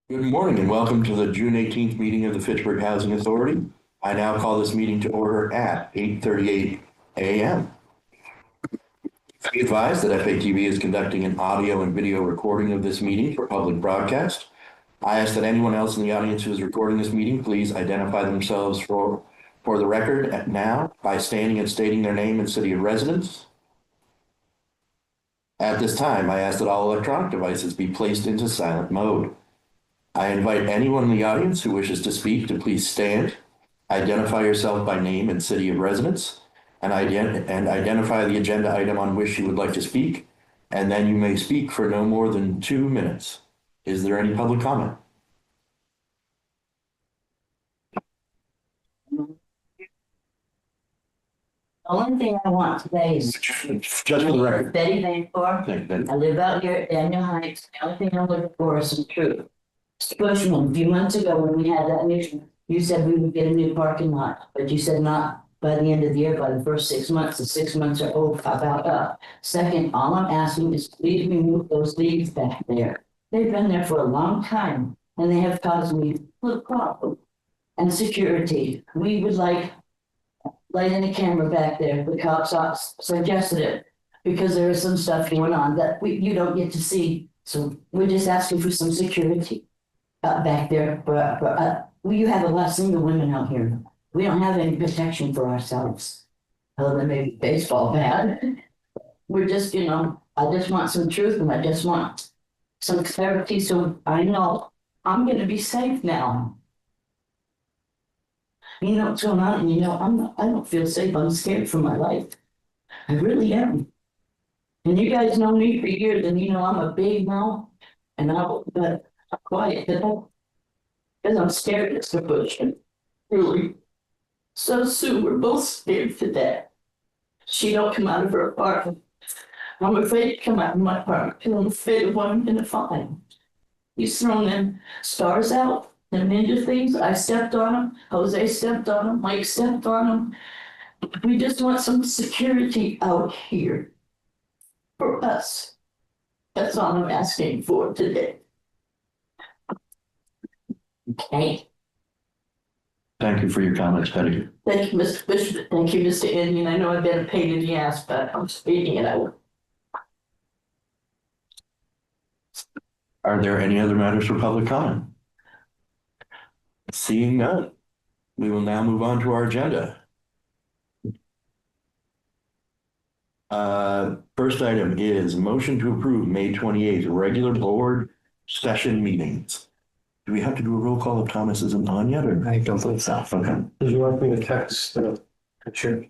Good morning and welcome to the June 18th meeting of the Fitchburg Housing Authority. I now call this meeting to order at 8:38 a.m. Be advised that FATV is conducting an audio and video recording of this meeting for public broadcast. I ask that anyone else in the audience who is recording this meeting please identify themselves for the record now by standing and stating their name and city of residence. At this time, I ask that all electronic devices be placed into silent mode. I invite anyone in the audience who wishes to speak to please stand, identify yourself by name and city of residence, and identify the agenda item on which you would like to speak, and then you may speak for no more than 2 minutes. Is there any public comment? The only thing I want today is Just for the record. Betty Vancore. Thank you, Betty. I live out here at Daniel Heights. The only thing I'm looking for is some truth. Mr. Bushman, a few months ago when we had that meeting, you said we would get a new parking lot, but you said not by the end of the year, by the first 6 months. The 6 months are about up. Second, all I'm asking is please remove those leaves back there. They've been there for a long time and they have caused me a little problem. And security, we would like lighting a camera back there. The cops suggested it because there is some stuff going on that you don't get to see. So we're just asking for some security back there. You have a lot of single women out here. We don't have any protection for ourselves, other than maybe baseball bat. We're just, I just want some truth and I just want some clarity so I know I'm going to be safe now. You know what's going on, and I don't feel safe. I'm scared for my life. I really am. And you guys know me for years, and I'm a big mouth, and but I'm quiet because I'm scared it's the bush. Really. So Sue, we're both scared to death. She don't come out of her apartment. I'm afraid to come out of my apartment because I'm afraid of what I'm gonna find. He's thrown them stars out. The ninja things, I stepped on them, Jose stepped on them, Mike stepped on them. We just want some security out here for us. That's all I'm asking for today. Okay. Thank you for your comments, Betty. Thank you, Mr. Bishop. Thank you, Mr. Indian. I know I've been a pain in the ass, but I'm speaking it out. Are there any other matters for public comment? Seeing none, we will now move on to our agenda. First item is motion to approve May 28th regular board session meetings. Do we have to do a roll call if Thomas isn't on yet? Or? I don't believe so. Okay. Did you want me to text the chair?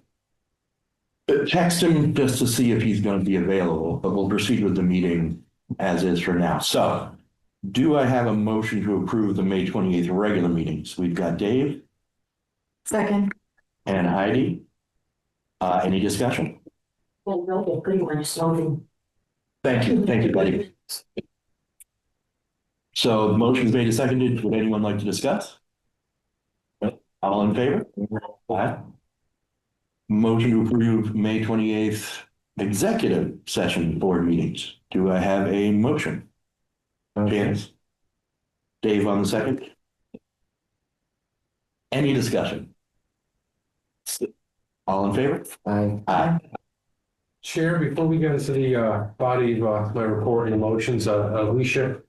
Text him just to see if he's going to be available, but we'll proceed with the meeting as is for now. So, do I have a motion to approve the May 28th regular meetings? We've got Dave. Second. And Heidi. Any discussion? Well, no, they're pretty much slowing. Thank you, Betty. So the motion's made and seconded. Would anyone like to discuss? All in favor? Aye. Motion to approve May 28th executive session board meetings. Do I have a motion? Janice? Dave on the second? Any discussion? All in favor? Aye. Chair, before we get into the body of my report and motions, Alicia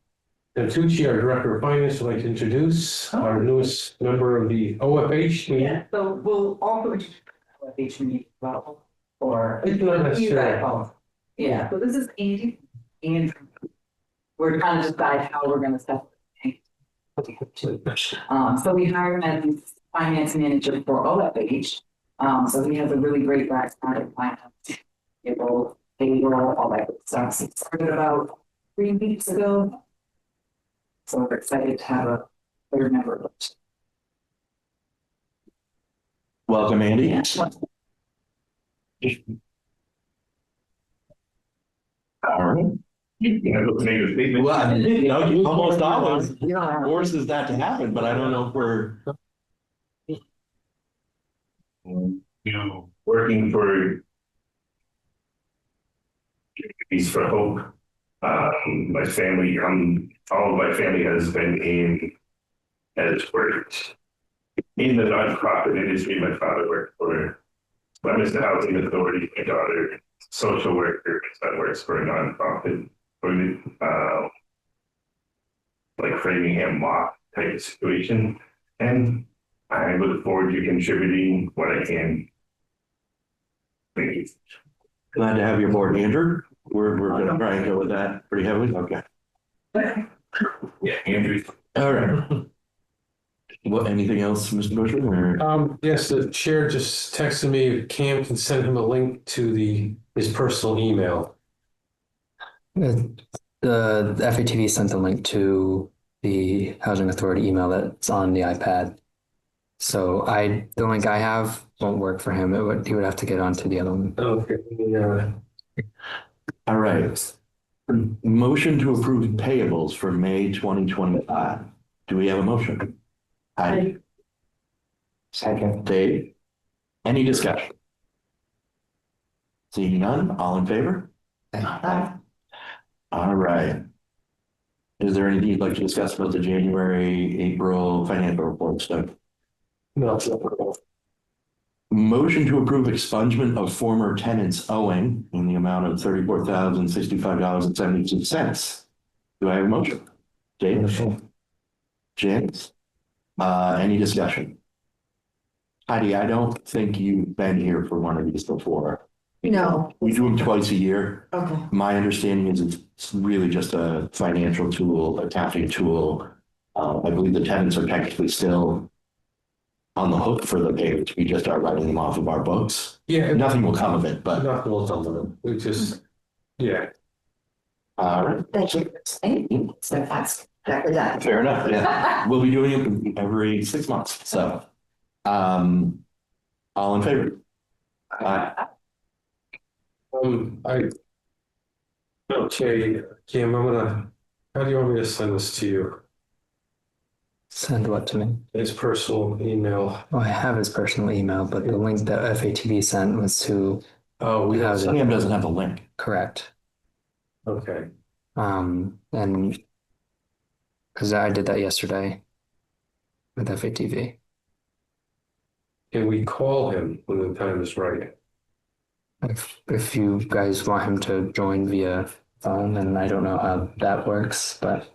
Antucci, our Director of Finance, would like to introduce our newest member of the OFH team. Yeah, so we'll also OFH meeting well, or It's not necessary. yeah, so this is Andy, and we're kind of decide how we're gonna set it. So we hired him as finance manager for OFH. So he has a really great background in finance, payroll, all that good stuff. He started about 3 weeks ago. So we're excited to have a third member of it. Welcome, Andy. Yeah. All right. Well, you almost always forces that to happen, but I don't know if we're. Working for Communities for Hope. My family, I'm all of my family has been has worked in the nonprofit industry. My father worked for Leominster Housing Authority. My daughter, social worker, that works for a nonprofit, like Framingham Law type of situation. And I look forward to contributing what I can. Thank you. Glad to have you aboard, Andrew. We're gonna try and go with that pretty heavily. Okay. Yeah, Andrew. All right. What, anything else, Mr. Bushman, or? Yes, the chair just texted me, if Cam can send him a link to his personal email. The FATV sent a link to the Housing Authority email that's on the iPad. So the link I have won't work for him. He would have to get onto the other one. Okay. All right. Motion to approve payables for May 2025. Do we have a motion? Heidi. Second. Dave. Any discussion? Seeing none, all in favor? Aye. All right. Is there anything you'd like to discuss about the January, April financial reports? Doug? No. Motion to approve expungement of former tenants owing in the amount of $34,065.72. Do I have a motion? Dave? James? Any discussion? Heidi, I don't think you've been here for one of these before. No. We do them twice a year. Okay. My understanding is it's really just a financial tool, accounting tool. I believe the tenants are technically still on the hook for the payments. We just are writing them off of our books. Yeah. Nothing will come of it, but. Nothing will come of it. We just, yeah. All right. Thank you. Thank you. So fast. Exactly that. Fair enough, yeah. We'll be doing it every 6 months, so. All in favor? Okay, Cam, how do you want me to send this to you? Send what to me? His personal email. Oh, I have his personal email, but the link that FATV sent was to Oh, we have, Sam doesn't have the link. correct. okay. And because I did that yesterday with FATV. Can we call him when the time is right? If you guys want him to join via phone, and I don't know how that works, but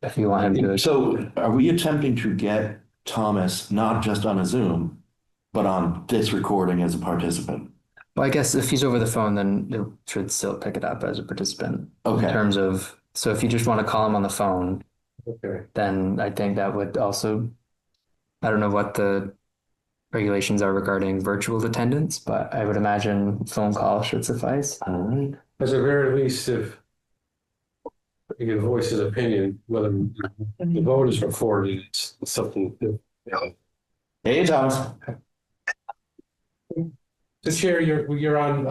if you want him to. So are we attempting to get Thomas not just on a Zoom, but on this recording as a participant? Well, I guess if he's over the phone, then it should still pick it up as a participant. Okay. In terms of, so if you just want to call him on the phone, Okay. then I think that would also, I don't know what the regulations are regarding virtual attendance, but I would imagine phone call should suffice. All right. At the very least, if he can voice his opinion, whether the vote is recorded, it's something. Hey, Thomas. The chair, you're on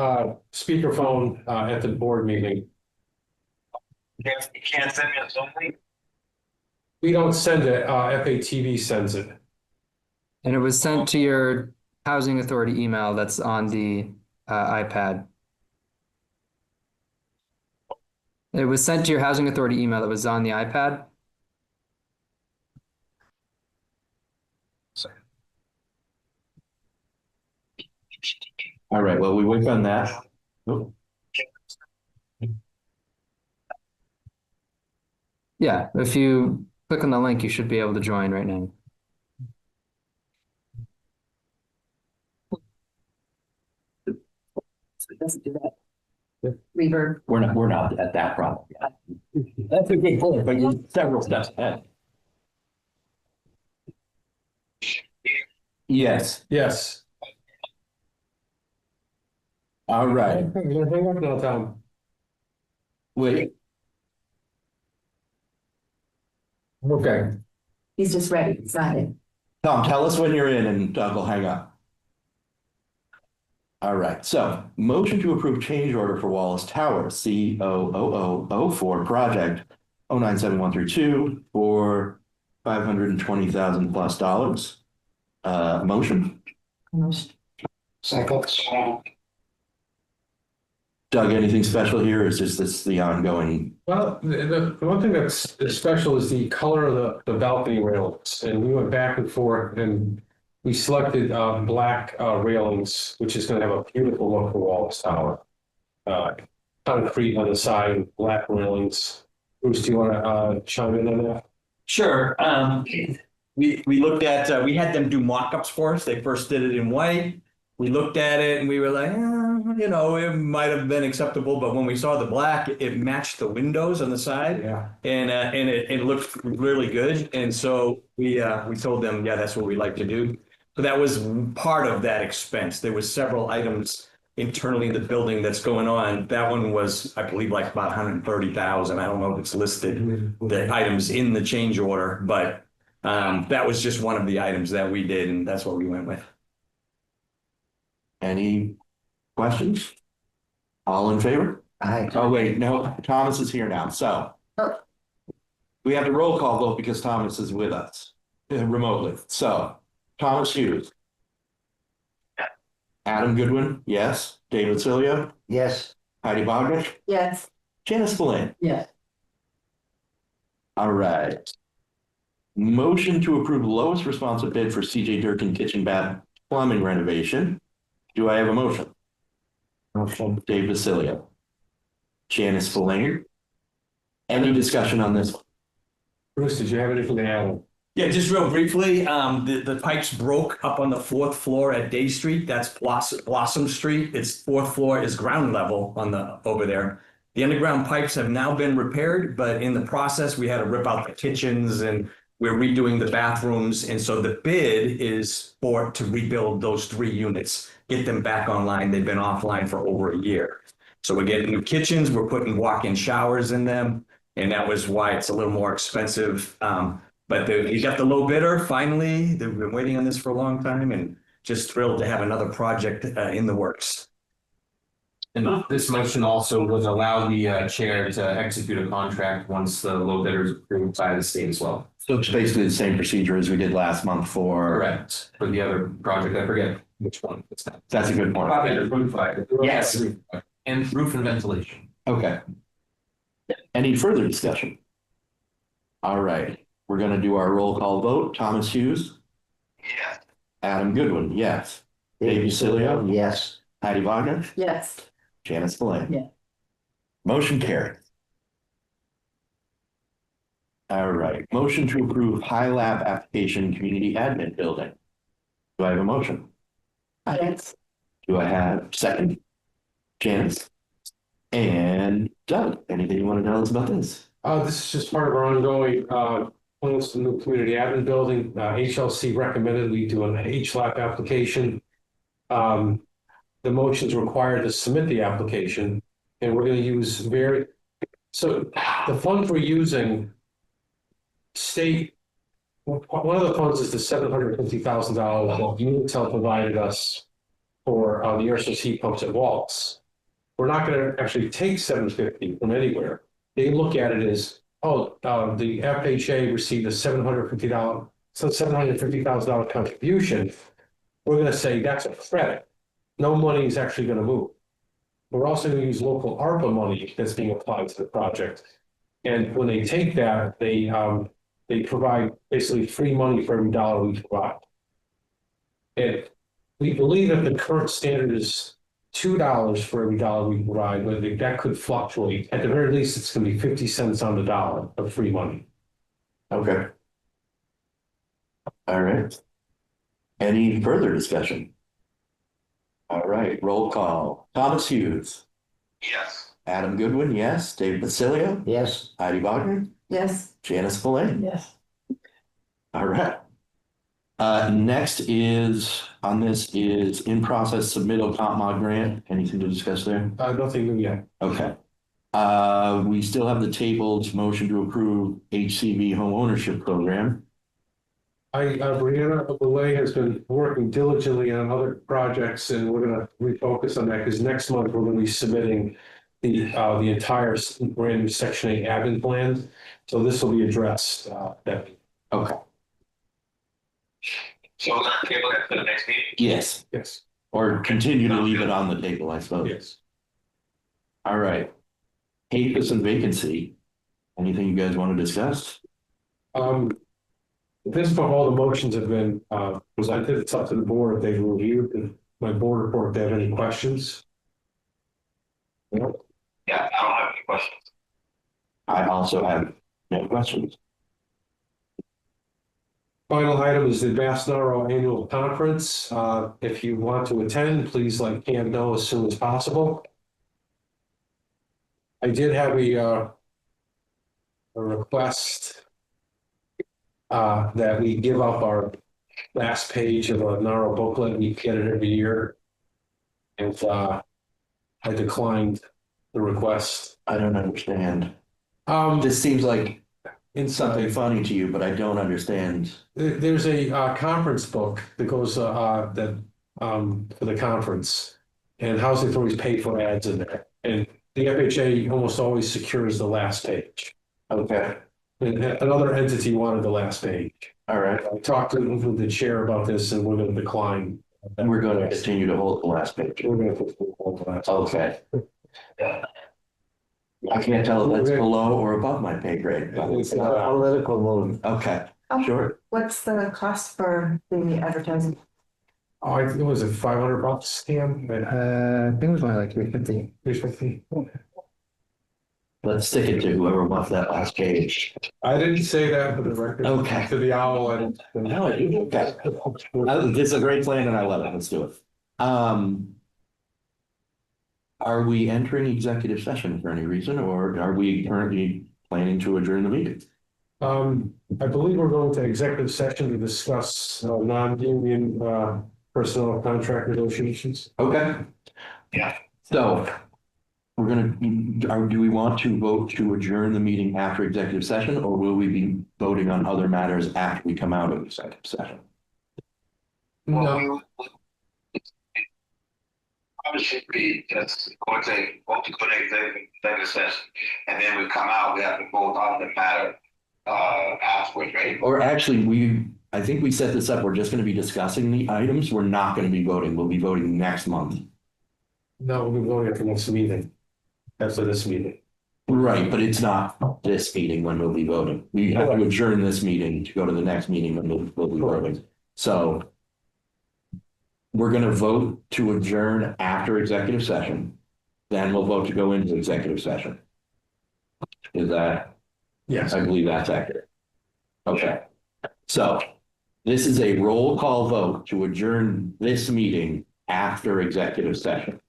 speakerphone at the board meeting. You can't send me a Zoom link? We don't send it, FATV sends it. And it was sent to your housing authority email that's on the iPad. It was sent to your housing authority email that was on the iPad. All right, well, we work on that. Oh, Yeah, if you click on the link, you should be able to join right now. It doesn't do that. Reverb. we're not at that problem yet. That's a good point, but you're several steps ahead. Yes, Yes. all right. Hang up now, Tom. Wait, Okay. He's just ready. It's not it. Tom, tell us when you're in and Doug will hang up. All right, so motion to approve change order for Wallace Tower, C00004 project 097132 for $520,000 plus. Motion? Motion. Second. Doug, anything special here, or is just this the ongoing? Well, the one thing that's special is the color of the balcony railings, and we went back and forth, and we selected black railings, which is going to have a beautiful look for Wallace Tower. Concrete on the side, black railings. Bruce, do you want to chime in on that? Sure. We looked at, we had them do mock-ups for us. They first did it in white. We looked at it and we were like, it might have been acceptable, but when we saw the black, it matched the windows on the side. Yeah. And it looked really good. And so we told them, yeah, that's what we like to do. So that was part of that expense. There was several items internally in the building that's going on. That one was, I believe, like about 130,000. I don't know if it's listed, the items in the change order, but that was just one of the items that we did, and that's what we went with. Any questions? All in favor? Aye. Oh, wait, no, Thomas is here now, so. Oh. We have the roll call vote because Thomas is with us remotely. So, Thomas Hughes. Adam Goodwin, yes. David Cilio, Yes. Heidi Wagner, Yes. Janice Spillane. Yes. All right. Motion to approve lowest responsive bid for CJ Durkin kitchen bath plumbing renovation. Do I have a motion? Motion. Dave Basilio. Janice Spillane. Any discussion on this? Bruce, did you have anything to add? Yeah, just real briefly, the pipes broke up on the 4th floor at Day Street. That's Blossom Street. Its 4th floor is ground level over there. The underground pipes have now been repaired, but in the process, we had to rip out the kitchens and we're redoing the bathrooms. And so the bid is to rebuild those 3 units, get them back online. They've been offline for over a year. So we're getting new kitchens, we're putting walk-in showers in them. And that was why it's a little more expensive. But you got the low bidder, finally. They've been waiting on this for a long time and just thrilled to have another project in the works. And this motion also would allow the chair to execute a contract once the low bidder is approved by the state as well. So it's basically the same procedure as we did last month for. Correct. For the other project, I forget which one it's not. That's a good point. Yes. And roof and ventilation. Okay. Any further discussion? All right, we're gonna do our roll call vote. Thomas Hughes? Yes. Adam Goodwin, yes. Dave Basilio? Yes. Heidi Wagner? Yes. Janice Spillane? Yeah. Motion carried. All right, motion to approve High Lab application community admin building. Do I have a motion? Yes. Do I have second? Janice? And Doug, anything you want to tell us about this? This is just part of our ongoing plans to the new community admin building. HLC recommended we do an HLAP application. The motion's required to submit the application, and we're going to use so the funds we're using state, one of the funds is the $750,000 that Unitel provided us for the air source heat pumps at Wallace. We're not going to actually take $750 from anywhere. They look at it as, the FHA received a $750,000 contribution. We're going to say that's a credit. No money is actually going to move. We're also going to use local ARPA money that's being applied to the project. And when they take that, they provide basically free money for every dollar we provide. And we believe that the current standard is $2 for every dollar we provide, but that could fluctuate. At the very least, it's going to be 50 cents on the dollar of free money. Okay. All right. Any further discussion? All right, roll call. Thomas Hughes. Yes. Adam Goodwin, yes. Dave Basilio. Yes. Heidi Wagner. Yes. Janice Spillane. Yes. All right. Next is in process submittal comp mod grant. Anything to discuss there? Nothing new yet. Okay. We still have the tabled motion to approve HCV home ownership program. Brianna Belay has been working diligently on other projects, and we're going to refocus on that because next month we're going to be submitting the entire brand new Section 8 admin plan. So this will be addressed. Okay. So we'll table that for the next meeting? Yes. Yes. Or continue to leave it on the table, I suppose. Yes. All right. Campus and vacancy. Anything you guys want to discuss? At this point, all the motions have been presented. It's up to the board if they reviewed my board report, if they have any questions. Yeah, I don't have any questions. I also have no questions. Final item is the Bass Narrow Annual Conference. If you want to attend, please let Cam know as soon as possible. I did have a request that we give up our last page of a Narrow booklet. We get it every year. And I declined the request. I don't understand. This This seems like something inside, funny to you, but I don't understand. there's a conference book that goes for the conference, and housing authorities pay for ads in there, and the FHA almost always secures the last page. Okay, And another entity wanted the last page. all right. I talked to the chair about this, and we're going to decline. And we're going to continue to hold the last page. We're going to hold the last. Okay. I can't tell if that's below or above my pay grade. but- It's Political move. Okay, sure. What's the cost for the advertising? Oh, I think it was a $500, Cam. I think it was only like 350. 350. Let's stick it to whoever wants that last page. I didn't say that for the record. Okay. To the owl and. No, I do. Okay. This is a great plan and I love it. Let's do it. Are we entering executive session for any reason, or are we currently planning to adjourn the meeting? I believe we're going to executive session to discuss non-union personnel contract negotiations. Okay. Yeah. So we're do we want to vote to adjourn the meeting after executive session, or will we be voting on other matters after we come out of executive session? No, Obviously, be just go to executive session, and then we come out, we have to vote on the matter afterwards, right? Or actually, I think we set this up, we're just gonna be discussing the items, we're not gonna be voting, we'll be voting next month. no, we're going after next meeting. After this meeting. Right, but it's not this meeting when we'll be voting. We have to adjourn this meeting to go to the next meeting when we'll be voting. So we're gonna vote to adjourn after executive session, then we'll vote to go into executive session. Is that, Yes. I believe that's accurate. Okay, so this is a roll call vote to adjourn this meeting after executive session.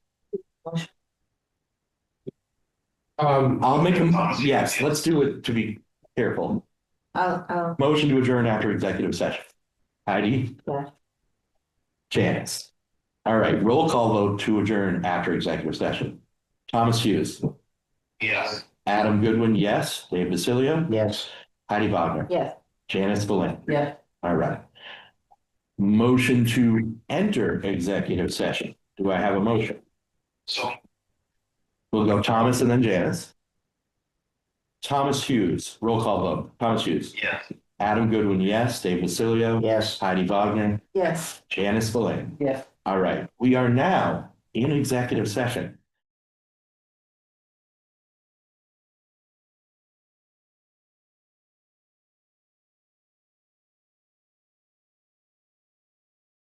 I'll make them, yes, let's do it to be careful. Motion to adjourn after executive session. Heidi? Yeah. Janice? All right, roll call vote to adjourn after executive session. Thomas Hughes? Yes. Adam Goodwin, yes. Dave Basilio? Yes. Heidi Wagner? Yeah, Janice Boland? yeah. All right. Motion to enter executive session. Do I have a motion? So, We'll go Thomas and then Janice. Thomas Hughes, roll call vote. Thomas Hughes. yes. Adam Goodwin, yes. Dave Basilio. Yes. Heidi Wagner. Yes. Janice Boland. Yeah. All right. We are now in executive session.